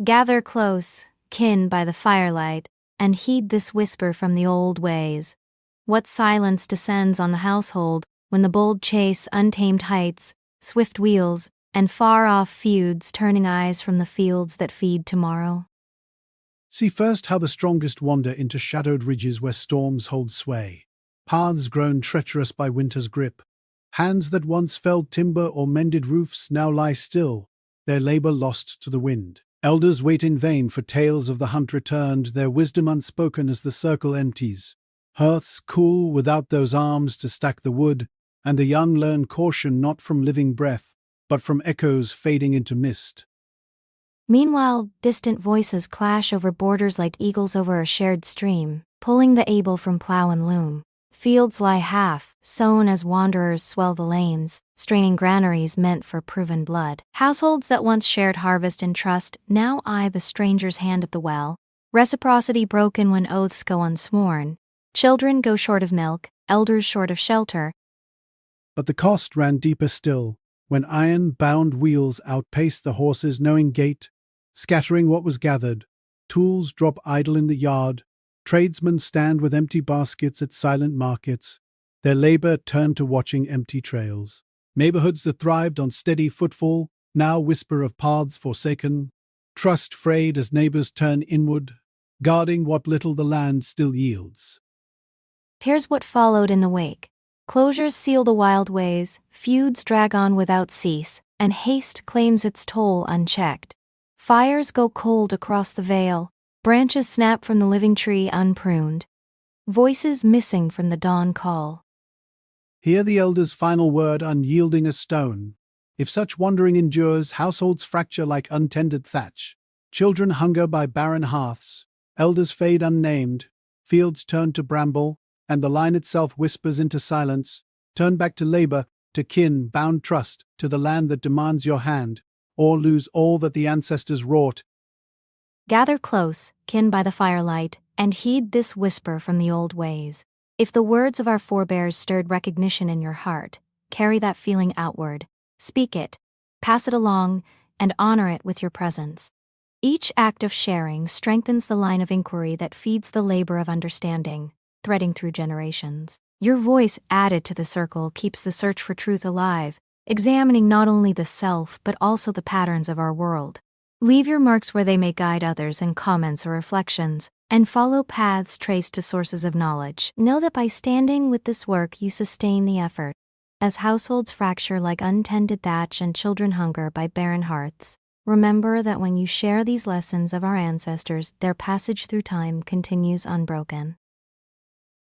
Gather close, kin by the firelight, and heed this whisper from the old ways. What silence descends on the household when the bold chase untamed heights, swift wheels, and far-off feuds turning eyes from the fields that feed tomorrow? See first how the strongest wander into shadowed ridges where storms hold sway, paths grown treacherous by winter's grip. Hands that once felled timber or mended roofs now lie still, their labor lost to the wind. Elders wait in vain for tales of the hunt returned, their wisdom unspoken as the circle empties. Hearths cool without those arms to stack the wood, and the young learn caution not from living breath, but from echoes fading into mist. Meanwhile, distant voices clash over borders like eagles over a shared stream, pulling the able from plow and loom. Fields lie half sown as wanderers swell the lanes, straining granaries meant for proven blood. Households that once shared harvest and trust now eye the stranger's hand at the well. Reciprocity broken when oaths go unsworn. Children go short of milk, elders short of shelter. But the cost ran deeper still, when iron-bound wheels outpaced the horse's knowing gait, scattering what was gathered. Tools drop idle in the yard. Tradesmen stand with empty baskets at silent markets, their labor turned to watching empty trails. Neighborhoods that thrived on steady footfall now whisper of paths forsaken, trust frayed as neighbors turn inward, guarding what little the land still yields. Here's what followed in the wake. Closures seal the wild ways, feuds drag on without cease, and haste claims its toll unchecked. Fires go cold across the vale, branches snap from the living tree unpruned. Voices missing from the dawn call. Hear the elder's final word unyielding as stone. If such wandering endures, households fracture like untended thatch. Children hunger by barren hearths, elders fade unnamed, fields turn to bramble, and the line itself whispers into silence. Turn back to labor, to kin, bound trust, to the land that demands your hand, or lose all that the ancestors wrought. Gather close, kin by the firelight, and heed this whisper from the old ways. If the words of our forebears stirred recognition in your heart, carry that feeling outward. Speak it, pass it along, and honor it with your presence. Each act of sharing strengthens the line of inquiry that feeds the labor of understanding, threading through generations. Your voice added to the circle keeps the search for truth alive, examining not only the self but also the patterns of our world. Leave your marks where they may guide others in comments or reflections, and follow paths traced to sources of knowledge. Know that by standing with this work you sustain the effort. As households fracture like untended thatch and children hunger by barren hearths, remember that when you share these lessons of our ancestors, their passage through time continues unbroken.